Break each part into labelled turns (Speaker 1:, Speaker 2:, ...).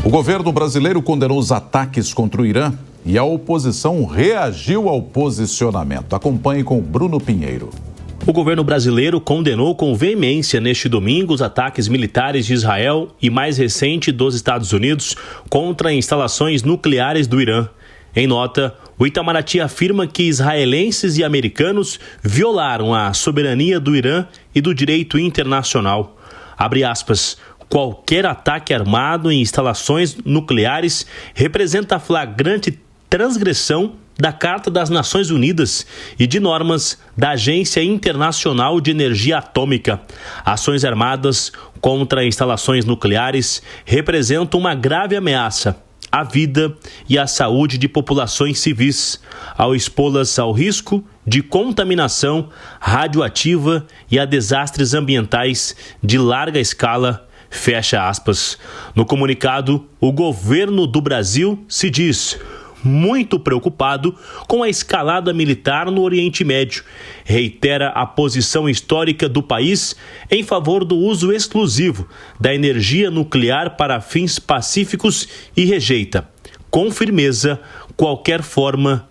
Speaker 1: O governo brasileiro condenou os ataques contra o Irã e a oposição reagiu ao posicionamento. Acompanhe com Bruno Pinheiro.
Speaker 2: O governo brasileiro condenou com veemência neste domingo os ataques militares de Israel e, mais recente, dos Estados Unidos contra instalações nucleares do Irã. Em nota, o Itamaraty afirma que israelenses e americanos violaram a soberania do Irã e do direito internacional. Abre aspas. Qualquer ataque armado em instalações nucleares representa flagrante transgressão da Carta das Nações Unidas e de normas da Agência Internacional de Energia Atômica. Ações armadas contra instalações nucleares representam uma grave ameaça à vida e à saúde de populações civis, ao expô-las ao risco de contaminação radioativa e a desastres ambientais de larga escala. Fecha aspas. No comunicado, o governo do Brasil se diz muito preocupado com a escalada militar no Oriente Médio. Reitera a posição histórica do país em favor do uso exclusivo da energia nuclear para fins pacíficos e rejeita, com firmeza, qualquer forma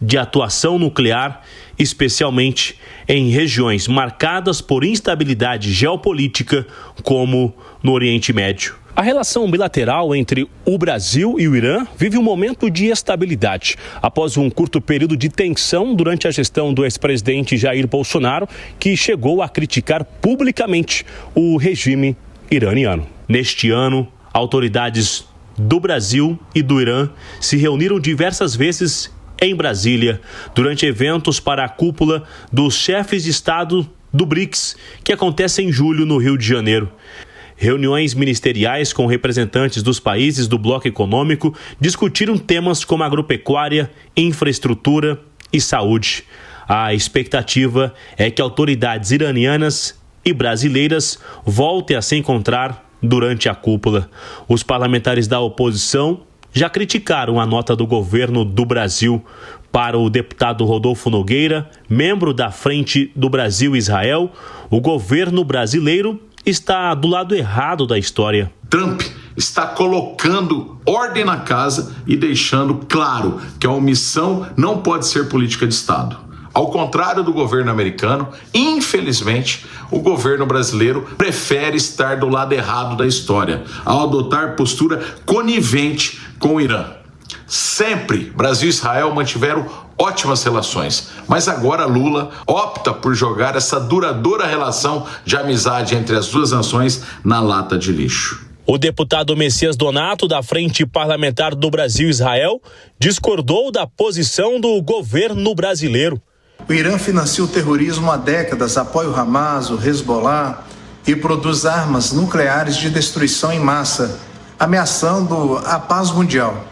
Speaker 2: de atuação nuclear, especialmente em regiões marcadas por instabilidade geopolítica, como no Oriente Médio. A relação bilateral entre o Brasil e o Irã vive um momento de estabilidade, após um curto período de tensão durante a gestão do ex-presidente Jair Bolsonaro, que chegou a criticar publicamente o regime iraniano. Neste ano, autoridades do Brasil e do Irã se reuniram diversas vezes em Brasília, durante eventos para a cúpula dos chefes de Estado do BRICS, que acontece em julho no Rio de Janeiro. Reuniões ministeriais com representantes dos países do bloco econômico discutiram temas como agropecuária, infraestrutura e saúde. A expectativa é que autoridades iranianas e brasileiras voltem a se encontrar durante a cúpula. Os parlamentares da oposição já criticaram a nota do governo do Brasil. Para o deputado Rodolfo Nogueira, membro da Frente do Brasil-Israel, o governo brasileiro está do lado errado da história.
Speaker 3: Trump está colocando ordem na casa e deixando claro que a omissão não pode ser política de Estado. Ao contrário do governo americano, infelizmente, o governo brasileiro prefere estar do lado errado da história, ao adotar postura conivente com o Irã. Sempre Brasil e Israel mantiveram ótimas relações, mas agora Lula opta por jogar essa duradoura relação de amizade entre as duas nações na lata de lixo.
Speaker 2: O deputado Messias Donato, da Frente Parlamentar do Brasil-Israel, discordou da posição do governo brasileiro.
Speaker 4: O Irã financia o terrorismo há décadas, apoia o Hamas, o Hezbollah e produz armas nucleares de destruição em massa, ameaçando a paz mundial.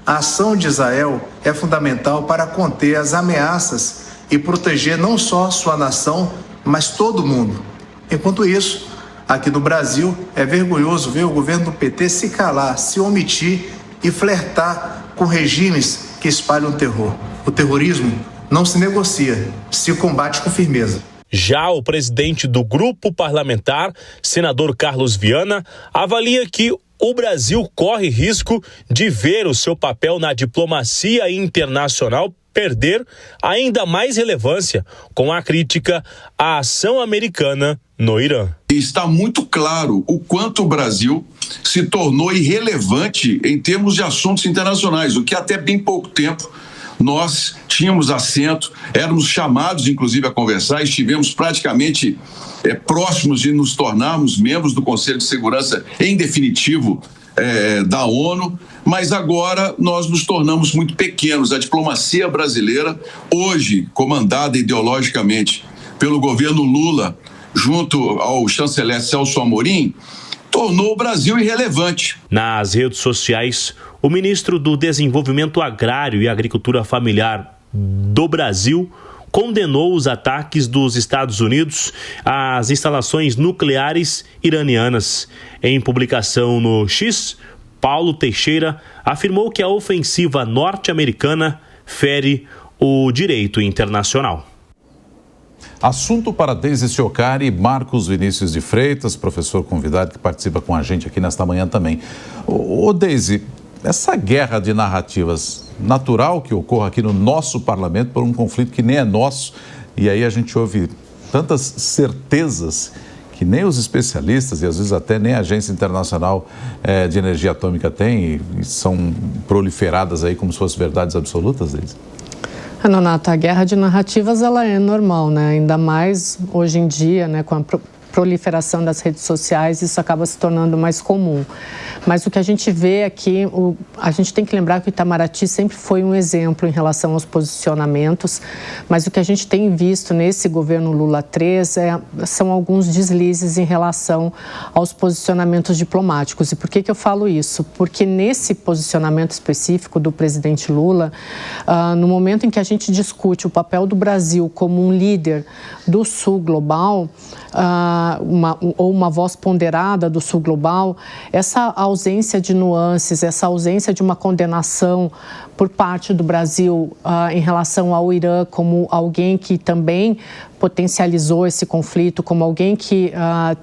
Speaker 4: A ação de Israel é fundamental para conter as ameaças e proteger não só sua nação, mas todo mundo. Enquanto isso, aqui no Brasil, é vergonhoso ver o governo do PT se calar, se omitir e flertar com regimes que espalham terror. O terrorismo não se negocia, se combate com firmeza.
Speaker 2: Já o presidente do grupo parlamentar, senador Carlos Viana, avalia que o Brasil corre risco de ver o seu papel na diplomacia internacional perder ainda mais relevância com a crítica à ação americana no Irã.
Speaker 5: Está muito claro o quanto o Brasil se tornou irrelevante em termos de assuntos internacionais, o que até bem pouco tempo nós tínhamos assento, éramos chamados inclusive a conversar, estivemos praticamente próximos de nos tornarmos membros do Conselho de Segurança em definitivo da ONU, mas agora nós nos tornamos muito pequenos. A diplomacia brasileira, hoje comandada ideologicamente pelo governo Lula, junto ao chanceler Celso Amorim, tornou o Brasil irrelevante.
Speaker 2: Nas redes sociais, o ministro do Desenvolvimento Agrário e Agricultura Familiar do Brasil condenou os ataques dos Estados Unidos às instalações nucleares iranianas. Em publicação no X, Paulo Teixeira afirmou que a ofensiva norte-americana fere o direito internacional.
Speaker 1: Assunto para Deise Ciocari e Marcos Vinícius de Freitas, professor convidado que participa com a gente aqui nesta manhã também. Ô Deise, essa guerra de narrativas, natural que ocorra aqui no nosso parlamento por um conflito que nem é nosso, e aí a gente ouve tantas certezas que nem os especialistas e às vezes até nem a Agência Internacional de Energia Atômica tem e são proliferadas aí como se fossem verdades absolutas, Deise?
Speaker 6: Nonato, a guerra de narrativas ela é normal, né? Ainda mais hoje em dia, né, com a proliferação das redes sociais, isso acaba se tornando mais comum. Mas o que a gente vê aqui, a gente tem que lembrar que o Itamaraty sempre foi um exemplo em relação aos posicionamentos, mas o que a gente tem visto nesse governo Lula III são alguns deslizes em relação aos posicionamentos diplomáticos. E por que eu falo isso? Porque nesse posicionamento específico do presidente Lula, no momento em que a gente discute o papel do Brasil como um líder do Sul global, uma voz ponderada do Sul global, essa ausência de nuances, essa ausência de uma condenação por parte do Brasil em relação ao Irã como alguém que também potencializou esse conflito, como alguém que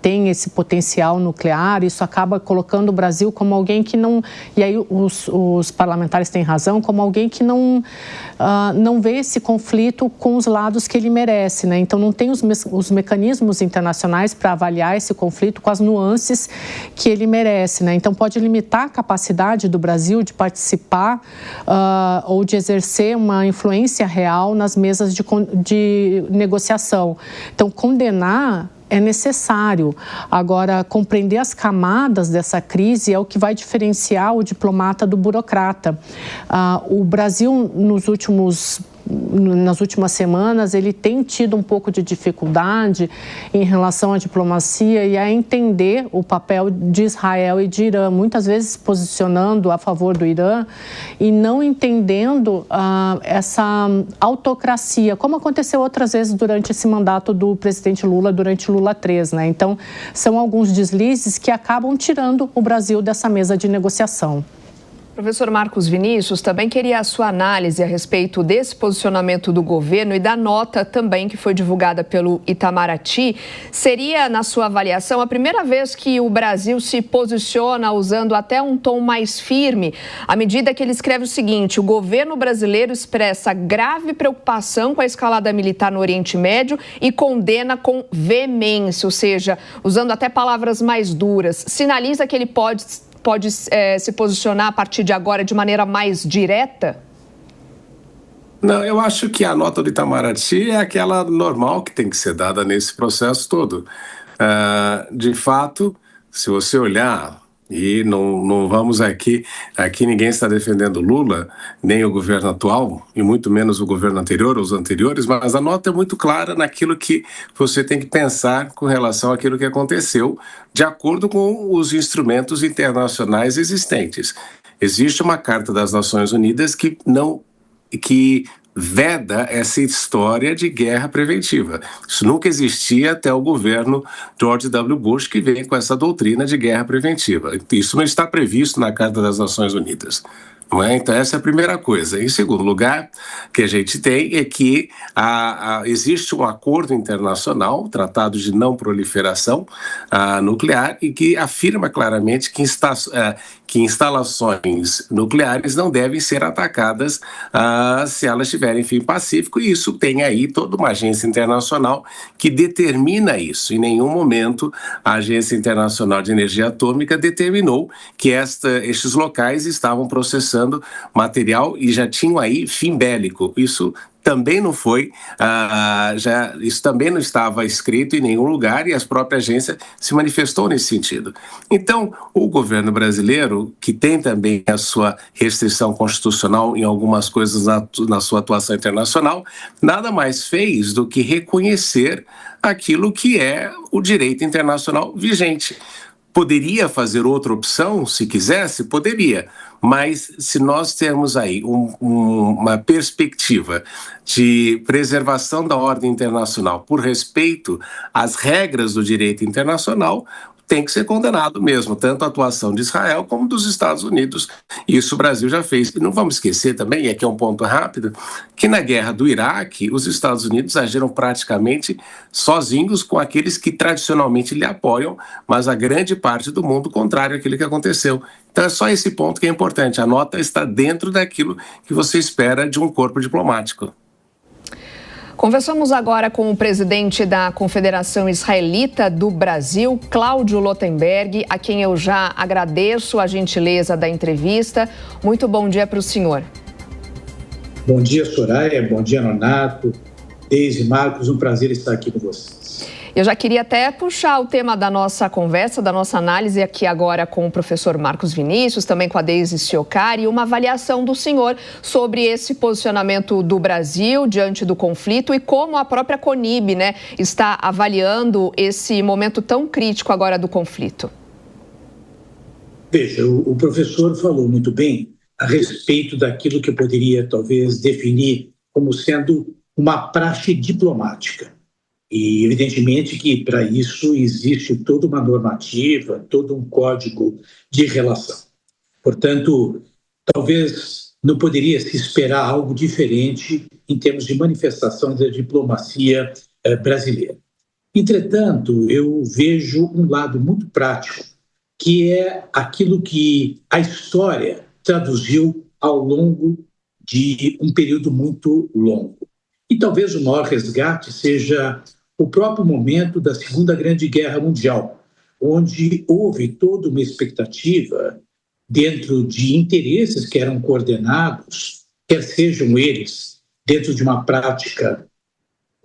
Speaker 6: tem esse potencial nuclear, isso acaba colocando o Brasil como alguém que não... E aí os parlamentares têm razão, como alguém que não vê esse conflito com os lados que ele merece, né? Então não tem os mecanismos internacionais para avaliar esse conflito com as nuances que ele merece, né? Então pode limitar a capacidade do Brasil de participar ou de exercer uma influência real nas mesas de negociação. Então, condenar é necessário. Agora, compreender as camadas dessa crise é o que vai diferenciar o diplomata do burocrata. O Brasil, nas últimas semanas, ele tem tido um pouco de dificuldade em relação à diplomacia e a entender o papel de Israel e de Irã, muitas vezes posicionando a favor do Irã e não entendendo essa autocracia, como aconteceu outras vezes durante esse mandato do presidente Lula, durante Lula III, né? Então, são alguns deslizes que acabam tirando o Brasil dessa mesa de negociação.
Speaker 7: Professor Marcos Vinícius, também queria a sua análise a respeito desse posicionamento do governo e da nota também que foi divulgada pelo Itamaraty. Seria, na sua avaliação, a primeira vez que o Brasil se posiciona usando até um tom mais firme, à medida que ele escreve o seguinte: o governo brasileiro expressa grave preocupação com a escalada militar no Oriente Médio e condena com veemência, ou seja, usando até palavras mais duras. Sinaliza que ele pode se posicionar a partir de agora de maneira mais direta?
Speaker 8: Não, eu acho que a nota do Itamaraty é aquela normal que tem que ser dada nesse processo todo. De fato, se você olhar, e não vamos aqui ninguém está defendendo Lula, nem o governo atual, e muito menos o governo anterior ou os anteriores, mas a nota é muito clara naquilo que você tem que pensar com relação àquilo que aconteceu, de acordo com os instrumentos internacionais existentes. Existe uma Carta das Nações Unidas que veda essa história de guerra preventiva. Isso nunca existia até o governo George W. Bush, que vem com essa doutrina de guerra preventiva. Isso não está previsto na Carta das Nações Unidas. Não é? Então, essa é a primeira coisa. Em segundo lugar, o que a gente tem é que existe um acordo internacional, o Tratado de Não Proliferação Nuclear, e que afirma claramente que instalações nucleares não devem ser atacadas se elas tiverem fim pacífico, e isso tem aí toda uma agência internacional que determina isso. Em nenhum momento a Agência Internacional de Energia Atômica determinou que estes locais estavam processando material e já tinham aí fim bélico. Isso também não foi, isso também não estava escrito em nenhum lugar e a própria agência se manifestou nesse sentido. Então, o governo brasileiro, que tem também a sua restrição constitucional em algumas coisas na sua atuação internacional, nada mais fez do que reconhecer aquilo que é o direito internacional vigente. Poderia fazer outra opção, se quisesse? Poderia. Mas se nós temos aí uma perspectiva de preservação da ordem internacional por respeito às regras do direito internacional, tem que ser condenado mesmo, tanto a atuação de Israel como dos Estados Unidos. Isso o Brasil já fez. E não vamos esquecer também, e aqui é um ponto rápido, que na guerra do Iraque, os Estados Unidos agiram praticamente sozinhos com aqueles que tradicionalmente lhe apoiam, mas a grande parte do mundo contrário àquilo que aconteceu. Então é só esse ponto que é importante. A nota está dentro daquilo que você espera de um corpo diplomático.
Speaker 7: Conversamos agora com o presidente da Confederação Israelita do Brasil, Cláudio Lotenberg, a quem eu já agradeço a gentileza da entrevista. Muito bom dia para o senhor.
Speaker 9: Bom dia, Soraya. Bom dia, Nonato. Deise, Marcos, um prazer estar aqui com vocês.
Speaker 7: Eu já queria até puxar o tema da nossa conversa, da nossa análise aqui agora com o professor Marcos Vinícius, também com a Deise Ciocari, uma avaliação do senhor sobre esse posicionamento do Brasil diante do conflito e como a própria CONIB, está avaliando esse momento tão crítico agora do conflito.
Speaker 9: Veja, o professor falou muito bem a respeito daquilo que eu poderia talvez definir como sendo uma praxe diplomática. E, evidentemente, que para isso existe toda uma normativa, todo um código de relação. Portanto, talvez não poderia se esperar algo diferente em termos de manifestação da diplomacia brasileira. Entretanto, eu vejo um lado muito prático, que é aquilo que a história traduziu ao longo de um período muito longo. E talvez o maior resgate seja o próprio momento da Segunda Grande Guerra Mundial, onde houve toda uma expectativa dentro de interesses que eram coordenados, quer sejam eles dentro de uma prática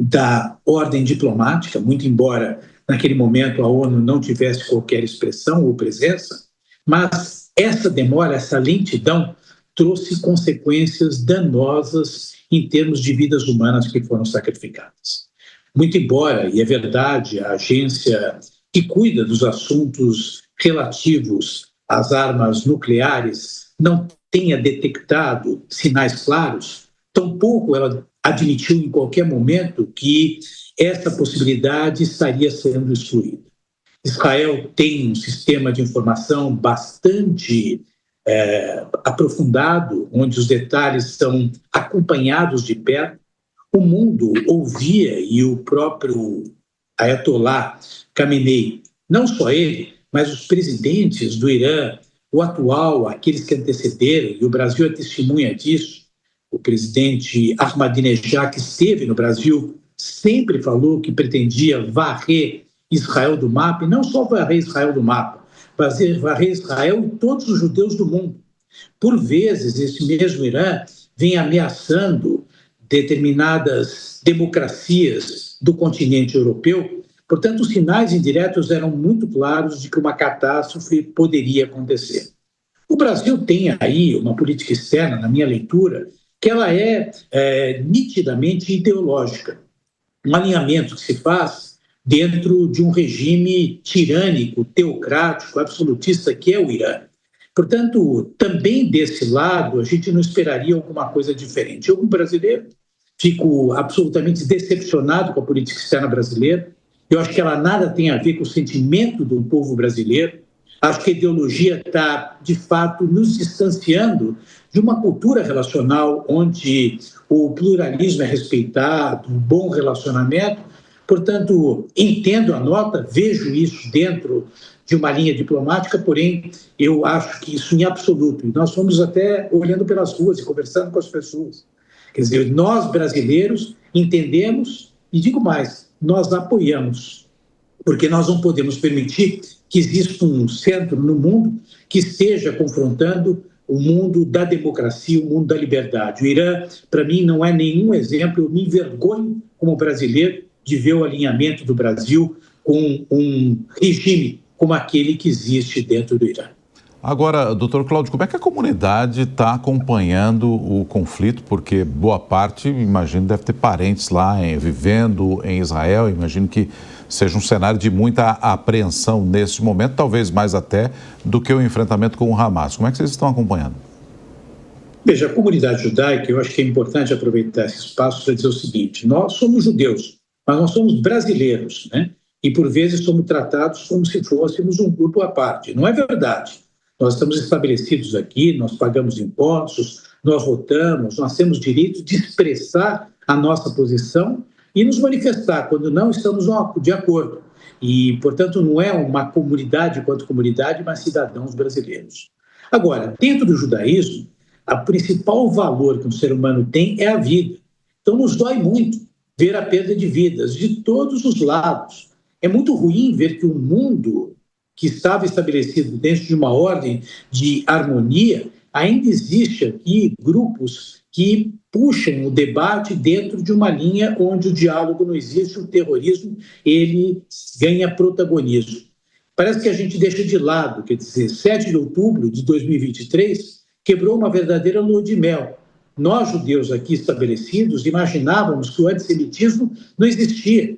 Speaker 9: da ordem diplomática, muito embora naquele momento a ONU não tivesse qualquer expressão ou presença, mas essa demora, essa lentidão trouxe consequências danosas em termos de vidas humanas que foram sacrificadas. Muito embora, e é verdade, a agência que cuida dos assuntos relativos às armas nucleares não tenha detectado sinais claros, tampouco ela admitiu em qualquer momento que essa possibilidade estaria sendo excluída. Israel tem um sistema de informação bastante aprofundado, onde os detalhes são acompanhados de perto. O mundo ouvia, e o próprio Ayatollah Khamenei, não só ele, mas os presidentes do Irã, o atual, aqueles que antecederam, e o Brasil é testemunha disso, o presidente Ahmadinejad, que esteve no Brasil, sempre falou que pretendia varrer Israel do mapa, e não só varrer Israel do mapa, varrer Israel e todos os judeus do mundo. Por vezes, esse mesmo Irã vem ameaçando determinadas democracias do continente europeu. Portanto, os sinais indiretos eram muito claros de que uma catástrofe poderia acontecer. O Brasil tem aí uma política externa, na minha leitura, que ela é nitidamente ideológica. Um alinhamento que se faz dentro de um regime tirânico, teocrático, absolutista, que é o Irã. Portanto, também desse lado, a gente não esperaria alguma coisa diferente. Eu, como brasileiro, fico absolutamente decepcionado com a política externa brasileira. Eu acho que ela nada tem a ver com o sentimento do povo brasileiro. Acho que a ideologia está, de fato, nos distanciando de uma cultura relacional onde o pluralismo é respeitado, um bom relacionamento. Portanto, entendo a nota, vejo isso dentro de uma linha diplomática, porém, eu acho que isso em absoluto. Nós fomos até olhando pelas ruas e conversando com as pessoas. Quer dizer, nós brasileiros entendemos, e digo mais, nós apoiamos, porque nós não podemos permitir que exista um centro no mundo que esteja confrontando o mundo da democracia, o mundo da liberdade. O Irã, para mim, não é nenhum exemplo. Eu me envergonho como brasileiro de ver o alinhamento do Brasil com um regime como aquele que existe dentro do Irã.
Speaker 1: Agora, doutor Cláudio, como é que a comunidade está acompanhando o conflito? Porque boa parte, imagino, deve ter parentes lá vivendo em Israel. Imagino que seja um cenário de muita apreensão nesse momento, talvez mais até do que o enfrentamento com o Hamas. Como é que vocês estão acompanhando?
Speaker 9: Veja, a comunidade judaica, eu acho que é importante aproveitar esse espaço para dizer o seguinte: nós somos judeus, mas nós somos brasileiros, né? e, por vezes, somos tratados como se fôssemos um grupo à parte. Não é verdade. Nós estamos estabelecidos aqui, nós pagamos impostos, nós votamos, nós temos direito de expressar a nossa posição e nos manifestar quando não estamos de acordo. E, portanto, não é uma comunidade quanto comunidade, mas cidadãos brasileiros. Agora, dentro do judaísmo, o principal valor que um ser humano tem é a vida. Então, nos dói muito ver a perda de vidas de todos os lados. É muito ruim ver que o mundo que estava estabelecido dentro de uma ordem de harmonia, ainda existe aqui grupos que puxam o debate dentro de uma linha onde o diálogo não existe, o terrorismo ele ganha protagonismo. Parece que a gente deixa de lado, quer dizer, 7 de outubro de 2023 quebrou uma verdadeira lua de mel. Nós, judeus aqui estabelecidos, imaginávamos que o antissemitismo não existia,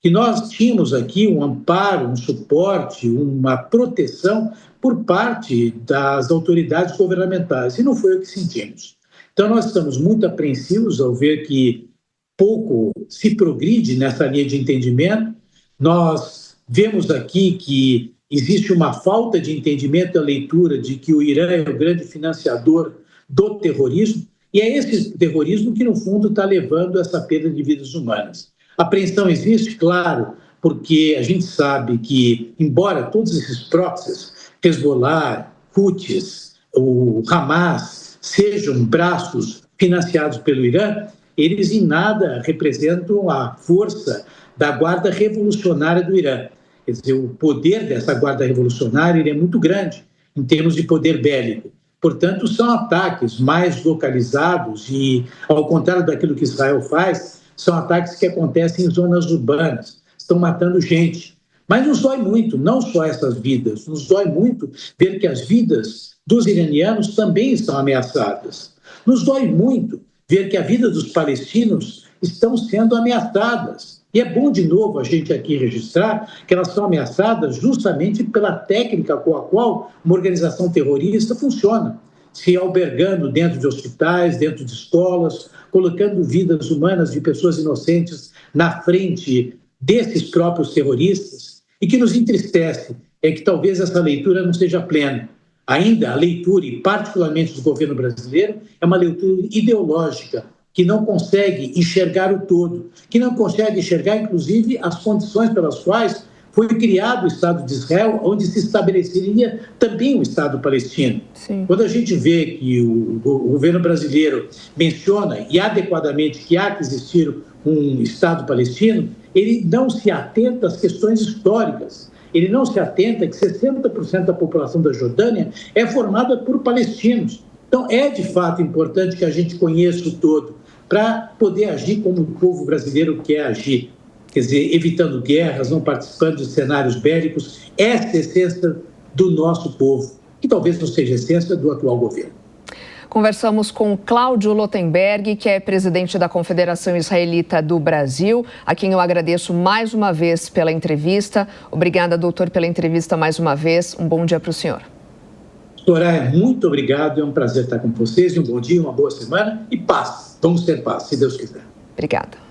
Speaker 9: que nós tínhamos aqui um amparo, um suporte, uma proteção por parte das autoridades governamentais, e não foi o que sentimos. Então, nós estamos muito apreensivos ao ver que pouco se progride nessa linha de entendimento. Nós vemos aqui que existe uma falta de entendimento da leitura de que o Irã é o grande financiador do terrorismo, e é esse terrorismo que, no fundo, está levando a essa perda de vidas humanas. A apreensão existe, claro, porque a gente sabe que, embora todos esses proxies, Hezbollah, Houthis, o Hamas, sejam braços financiados pelo Irã, eles em nada representam a força da Guarda Revolucionária do Irã. Quer dizer, o poder dessa Guarda Revolucionária ele é muito grande em termos de poder bélico. Portanto, são ataques mais localizados e, ao contrário daquilo que Israel faz, são ataques que acontecem em zonas urbanas, estão matando gente. Mas nos dói muito, não só essas vidas, nos dói muito ver que as vidas dos iranianos também estão ameaçadas. Nos dói muito ver que a vida dos palestinos estão sendo ameaçadas. E é bom, de novo, a gente aqui registrar que elas são ameaçadas justamente pela técnica com a qual uma organização terrorista funciona, se albergando dentro de hospitais, dentro de escolas, colocando vidas humanas de pessoas inocentes na frente desses próprios terroristas. E que nos entristece é que talvez essa leitura não seja plena. Ainda a leitura, e particularmente do governo brasileiro, é uma leitura ideológica, que não consegue enxergar o todo, que não consegue enxergar, inclusive, as condições pelas quais foi criado o Estado de Israel, onde se estabeleceria também o Estado palestino. Sim. Quando a gente vê que o governo brasileiro menciona, e adequadamente, que há que existir um Estado palestino, ele não se atenta às questões históricas. Ele não se atenta que 60% da população da Jordânia é formada por palestinos. Então, é de fato importante que a gente conheça o todo, para poder agir como o povo brasileiro quer agir. Quer dizer, evitando guerras, não participando de cenários bélicos. Essa é a essência do nosso povo, que talvez não seja a essência do atual governo.
Speaker 7: Conversamos com Cláudio Lotenberg, que é presidente da Confederação Israelita do Brasil, a quem eu agradeço mais uma vez pela entrevista. Obrigada, doutor, pela entrevista mais uma vez. Um bom dia para o senhor.
Speaker 9: Soraya, muito obrigado. É um prazer estar com vocês. Um bom dia, uma boa semana e paz. Vamos ter paz, se Deus quiser.
Speaker 7: Obrigada.